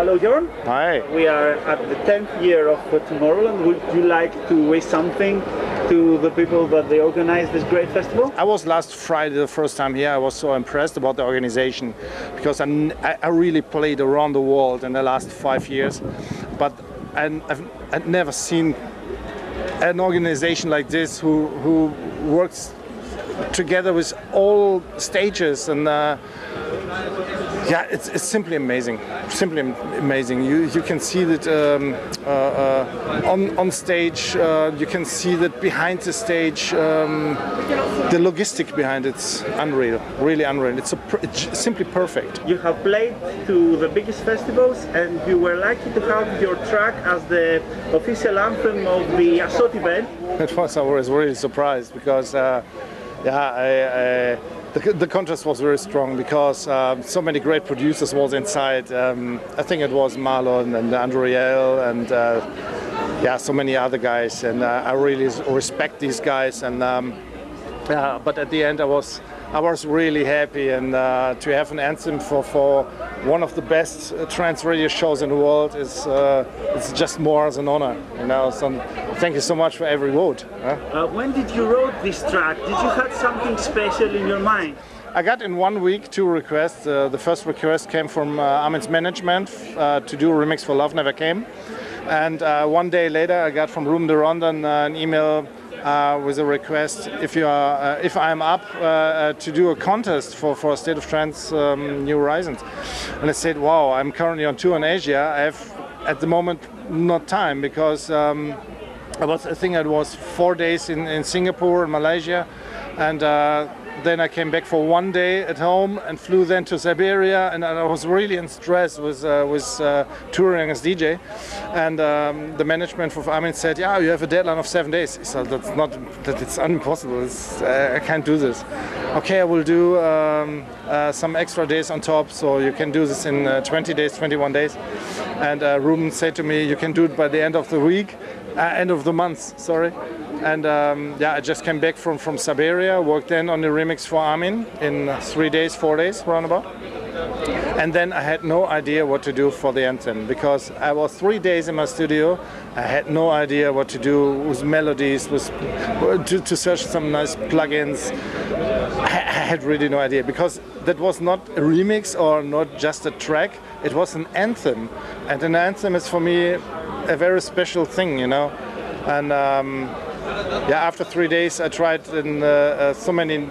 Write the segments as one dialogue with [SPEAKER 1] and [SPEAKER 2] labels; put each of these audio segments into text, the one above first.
[SPEAKER 1] Hello, Jorn.
[SPEAKER 2] Hi.
[SPEAKER 1] We are at the 10th year of Tomorrowland. Would you like to wish something to the people that they organize this great festival?
[SPEAKER 2] I was last Friday the first time here. I was so impressed about the organization because I really played around the world in the last 5 years, but I've never seen an organization like this who works together with all stages, and yeah, it's simply amazing. Simply amazing. You can see that on stage. You can see that behind the stage. The logistic behind it's unreal. Really unreal. It's simply perfect.
[SPEAKER 1] You have played to the biggest festivals, and you were lucky to have your track as the official anthem of the Assault event.
[SPEAKER 2] At first, I was really surprised because. The contrast was very strong because so many great producers was inside. I think it was Marlon and Andriel and so many other guys, and I really respect these guys. And but at the end, I was really happy, and to have an anthem for one of the best trance radio shows in the world is it's just more as an honor, you know. So thank you so much for every vote.
[SPEAKER 1] When did you wrote this track? Did you have something special in your mind?
[SPEAKER 2] I got in 1 week 2 requests. The first request came from Armin's management to do a remix for Love Never Came, and 1 day later I got from Room de London an email with a request if I'm up to do a contest for State of Trance New Horizons. And I said, wow, I'm currently on tour in Asia. I have at the moment not time because I think it was 4 days in Singapore and Malaysia, and then I came back for 1 day at home and flew then to Siberia, and I was really in stress with touring as DJ. And the management of Armin said, "Yeah, you have a deadline of 7 days." He said, "It's impossible. I can't do this." Okay, I will do some extra days on top, so you can do this in 20 days, 21 days. And Ruben said to me, "You can do it by the end of the week, end of the month." Sorry. And I just came back from Siberia, worked then on the remix for Armin in 3 days, 4 days, roundabout. And then I had no idea what to do for the anthem because I was 3 days in my studio. I had no idea what to do with melodies, to search some nice plugins. I had really no idea because that was not a remix or not just a track. It was an anthem, and an anthem is for me a very special thing, you know. And after 3 days, I tried so many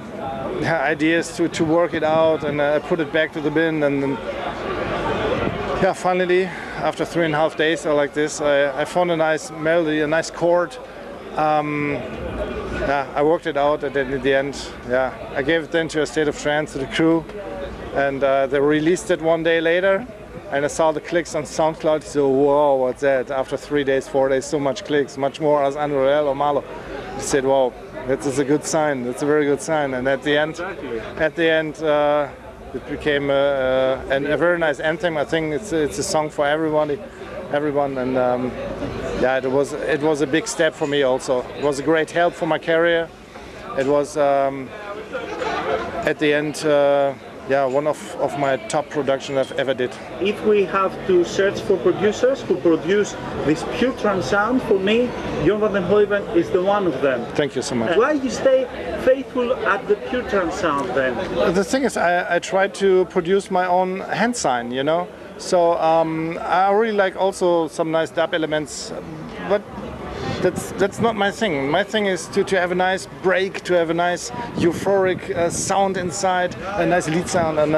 [SPEAKER 2] ideas to work it out, and I put it back to the bin. And then, finally, after 3.5 days like this, I found a nice melody, a nice chord. I worked it out, and then in the end, I gave it then to a State of Trance, to the crew, and they released it 1 day later. And I saw the clicks on SoundCloud, so wow, what's that? After 3 days, 4 days, so much clicks, much more as Andriel or Marlo. I said, wow, that is a good sign. That's a very good sign. And at the end, it became a very nice anthem. I think it's a song for everyone. And it was a big step for me also. It was a great help for my career. It was at the end. One of my top productions I've ever did.
[SPEAKER 1] If we have to search for producers who produce this pure trance sound, for me, Jorn Van Deynhoven is the one of them.
[SPEAKER 2] Thank you so much.
[SPEAKER 1] Why you stay faithful at the pure trance sound then?
[SPEAKER 2] The thing is, I try to produce my own hand sign, you know. So I really like also some nice dub elements, but that's not my thing. My thing is to have a nice break, to have a nice euphoric sound inside, a nice lead sound, and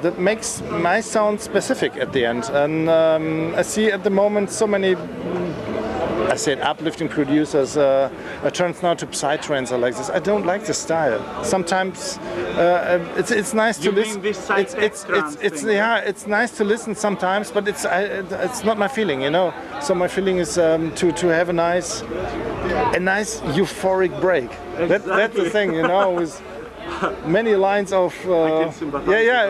[SPEAKER 2] that makes my sound specific at the end. And I see at the moment so many, I said uplifting producers turns now to psytrance or like this. I don't like the style. Sometimes it's nice to listen. It's nice to listen sometimes, but it's not my feeling, you know. So my feeling is to have a nice euphoric break.
[SPEAKER 1] Exactly.
[SPEAKER 2] That's the thing, you know, with many lines of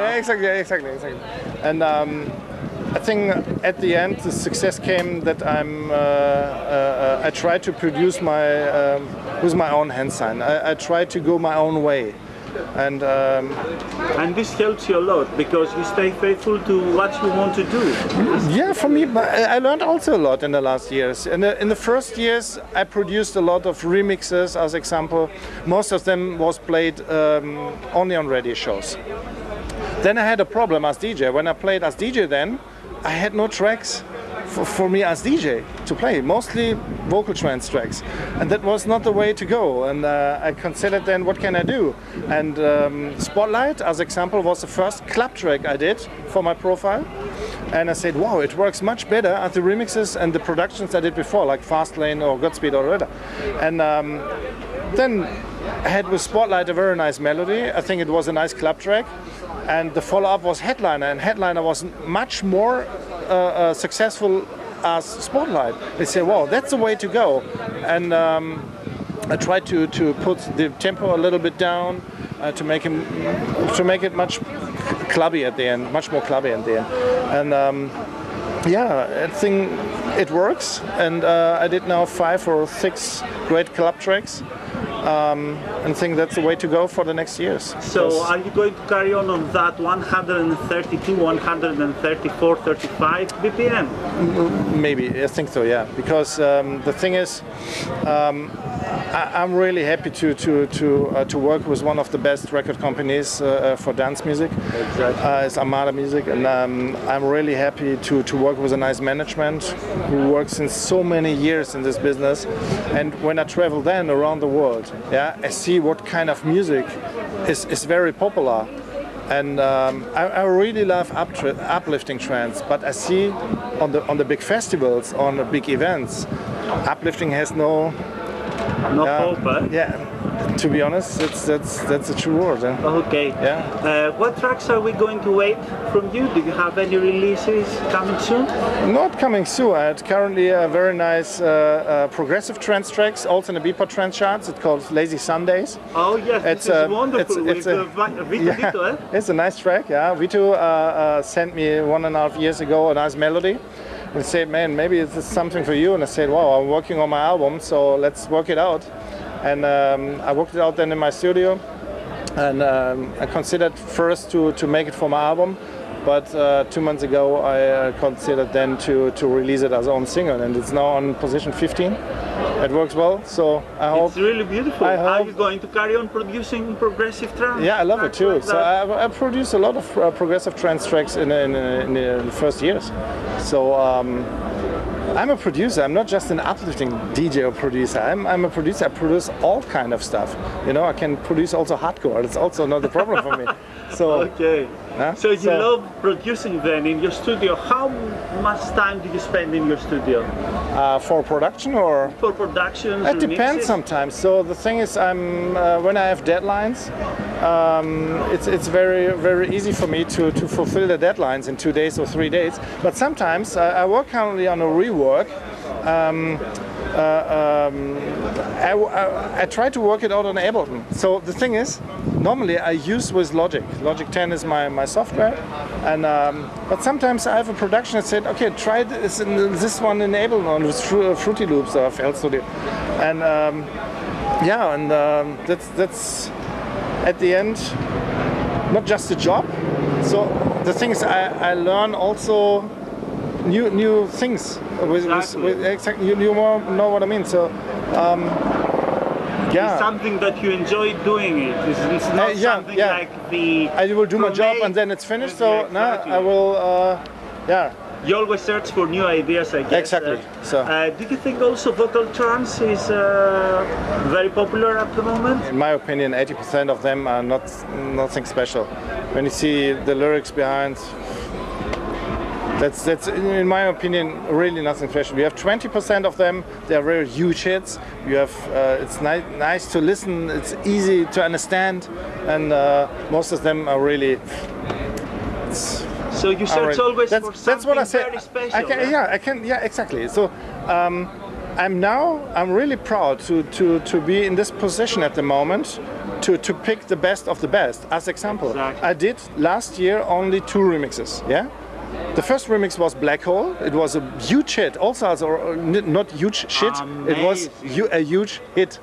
[SPEAKER 2] exactly. And I think at the end the success came that I tried to produce with my own hand sign. I tried to go my own way.
[SPEAKER 1] And this helps you a lot because you stay faithful to what you want to do.
[SPEAKER 2] Yeah, for me, I learned also a lot in the last years. In the first years, I produced a lot of remixes, as example. Most of them was played only on radio shows. Then I had a problem as DJ. When I played as DJ then, I had no tracks for me as DJ to play, mostly vocal trance tracks. And that was not the way to go. And I considered then, what can I do? And Spotlight, as example, was the first club track I did for my profile. And I said, wow, it works much better at the remixes and the productions I did before, like Fastlane or Godspeed or whatever. And then I had with Spotlight a very nice melody. I think it was a nice club track. And the follow-up was Headliner, and Headliner was much more successful as Spotlight. They said, wow, that's the way to go. And I tried to put the tempo a little bit down to make it much clubby at the end, much more clubby at the end. And yeah, I think it works. And I did now 5 or 6 great club tracks. And think that's the way to go for the next years.
[SPEAKER 1] So
[SPEAKER 2] yes.
[SPEAKER 1] Are you going to carry on that 132, 134, 35 BPM?
[SPEAKER 2] Maybe, I think so, yeah. Because the thing is, I'm really happy to work with one of the best record companies for dance music.
[SPEAKER 1] Exactly.
[SPEAKER 2] It's Armada Music, and I'm really happy to work with a nice management who works since so many years in this business. And when I travel then around the world, yeah, I see what kind of music is very popular. And I really love uplifting trance, but I see on the big festivals, on the big events, uplifting has no
[SPEAKER 1] hope, eh?
[SPEAKER 2] Yeah, to be honest, that's a true word. Eh?
[SPEAKER 1] Okay.
[SPEAKER 2] Yeah.
[SPEAKER 1] What tracks are we going to wait from you? Do you have any releases coming soon?
[SPEAKER 2] Not coming soon. I had currently a very nice progressive trance tracks, also in the Beatport trance charts. It's called Lazy Sundays.
[SPEAKER 1] Oh yes, it's wonderful. Vito, eh?
[SPEAKER 2] It's a nice track. Yeah, Vito sent me 1.5 years ago a nice melody. And said, man, maybe it's something for you. And I said, wow, I'm working on my album, so let's work it out. And I worked it out then in my studio. And I considered first to make it for my album. But 2 months ago, I considered then to release it as own single. And it's now on position 15. It works well, so I hope...
[SPEAKER 1] It's really beautiful. Are you going to carry on producing progressive trance?
[SPEAKER 2] Yeah, I love it too. Like so I produced a lot of progressive trance tracks in the first years. So I'm a producer. I'm not just an uplifting DJ or producer. I'm a producer. I produce all kind of stuff. You know, I can produce also hardcore. It's also not a problem for me. So
[SPEAKER 1] okay. So you love producing then in your studio. How much time do you spend in your studio?
[SPEAKER 2] For production or?
[SPEAKER 1] For production.
[SPEAKER 2] It depends sometimes. So the thing is, when I have deadlines, it's very easy for me to fulfill the deadlines in 2 days or 3 days. But sometimes I work currently on a rework. I try to work it out on Ableton. So the thing is, normally I use with Logic. Logic 10 is my software, and but sometimes I have a production that said, okay, try this one in Ableton with Fruity Loops or FL Studio, and yeah, and that's at the end not just a job. So the thing is, I learn also new things. Exactly. You know what I mean. So yeah,
[SPEAKER 1] it's something that you enjoy doing it. It's not something like the.
[SPEAKER 2] I will do my job and then it's finished. So
[SPEAKER 1] exactly.
[SPEAKER 2] I will. Yeah.
[SPEAKER 1] You always search for new ideas, I guess.
[SPEAKER 2] Exactly. So.
[SPEAKER 1] Do you think also vocal trance is very popular at the moment?
[SPEAKER 2] In my opinion, 80% of them are nothing special. When you see the lyrics behind. That's in my opinion really nothing special. We have 20% of them. They are very huge hits. You have it's nice to listen. It's easy to understand, and most of them are really.
[SPEAKER 1] So you search always for something
[SPEAKER 2] that's what I say.
[SPEAKER 1] Very special.
[SPEAKER 2] Yeah, exactly. So I'm really proud to be in this position at the moment. To pick the best of the best. As example,
[SPEAKER 1] exactly.
[SPEAKER 2] I did last year only 2 remixes. Yeah. The first remix was Black Hole. It was a huge hit. Also, not huge shit.
[SPEAKER 1] Amazing.
[SPEAKER 2] It was a huge hit.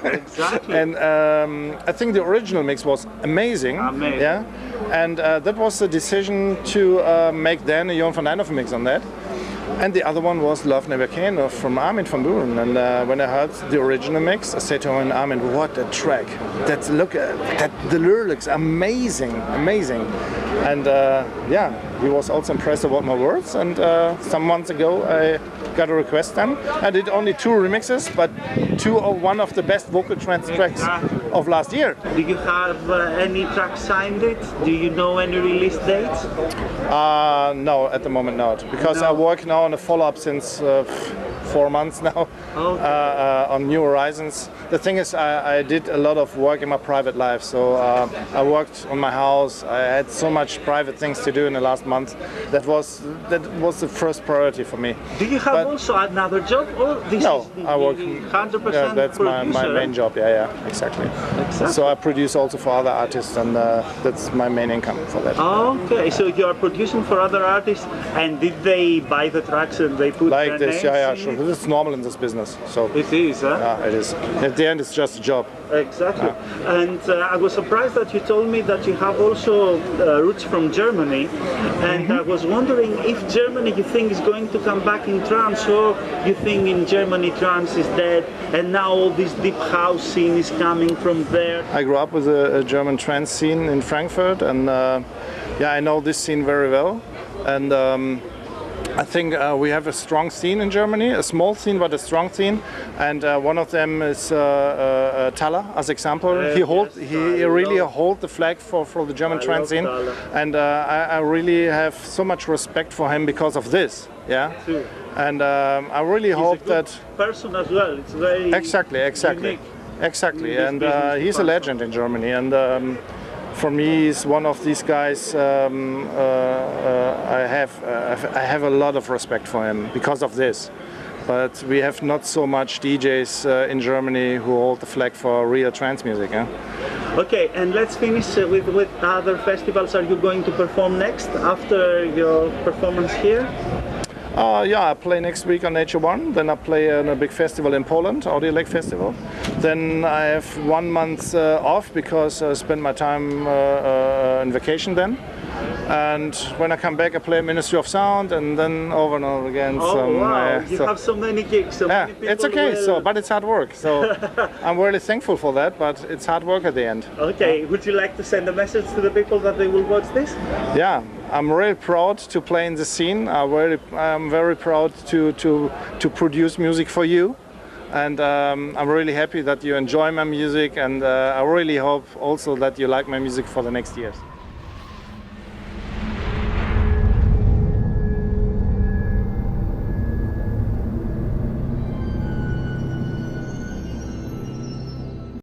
[SPEAKER 1] Exactly.
[SPEAKER 2] And I think the original mix was amazing.
[SPEAKER 1] Amazing.
[SPEAKER 2] Yeah, and that was the decision to make then a Jorn Van Deynhoven mix on that. And the other one was Love Never Came from Armin van Buuren. And when I heard the original mix, I said to him, Armin, what a track! The lyrics, amazing. And yeah, he was also impressed about my words. And some months ago, I got a request then. I did only 2 remixes, but 2 of one of the best vocal trance tracks of last year.
[SPEAKER 1] Do you have any tracks signed it? Do you know any release dates?
[SPEAKER 2] No, at the moment not, because I work now on a follow-up since 4 months now on New Horizons. The thing is, I did a lot of work in my private life, so I worked on my house. I had so much private things to do in the last month. That was the first priority for me.
[SPEAKER 1] Do you have also another job, or this
[SPEAKER 2] no,
[SPEAKER 1] is
[SPEAKER 2] I work
[SPEAKER 1] 100%?
[SPEAKER 2] Yeah, that's my
[SPEAKER 1] producer?
[SPEAKER 2] main job. Yeah, exactly. So I produce also for other artists, and that's my main income for that.
[SPEAKER 1] Okay, so you are producing for other artists, and did they buy the tracks and they put
[SPEAKER 2] Like
[SPEAKER 1] their
[SPEAKER 2] this,
[SPEAKER 1] names
[SPEAKER 2] yeah,
[SPEAKER 1] in
[SPEAKER 2] sure.
[SPEAKER 1] it?
[SPEAKER 2] This is normal in this business. So
[SPEAKER 1] It is, huh?
[SPEAKER 2] yeah, it is. At the end, it's just a job.
[SPEAKER 1] Exactly. And I was surprised that you told me that you have also roots from Germany, and I was wondering if Germany, you think, is going to come back in trance, or you think in Germany trance is dead and now all this deep house scene is coming from there?
[SPEAKER 2] I grew up with a German trance scene in Frankfurt, and yeah, I know this scene very well. And I think we have a strong scene in Germany, a small scene but a strong scene, and one of them is Thaler as example. He really holds the flag for the German trance scene, and I really have so much respect for him because of this. Yeah, and I really hope that
[SPEAKER 1] person as well. It's very
[SPEAKER 2] exactly, and he's a legend in Germany, and. For me, he's one of these guys. I have a lot of respect for him because of this. But we have not so much DJs in Germany who hold the flag for real trance music. Yeah?
[SPEAKER 1] Okay, and let's finish with other festivals. Are you going to perform next after your performance here?
[SPEAKER 2] Yeah, I play next week on Nature One. Then I play on a big festival in Poland, Audio Lake Festival. Then I have 1 month off because I spend my time on vacation then. And when I come back, I play Ministry of Sound, and then over and over again.
[SPEAKER 1] Oh wow! You have so many gigs. So many people
[SPEAKER 2] it's okay.
[SPEAKER 1] will...
[SPEAKER 2] So, but it's hard work. So I'm really thankful for that. But it's hard work at the end.
[SPEAKER 1] Okay. Would you like to send a message to the people that they will watch this?
[SPEAKER 2] Yeah, I'm really proud to play in the scene. I'm very proud to produce music for you. And I'm really happy that you enjoy my music, and I really hope also that you like my music for the next years.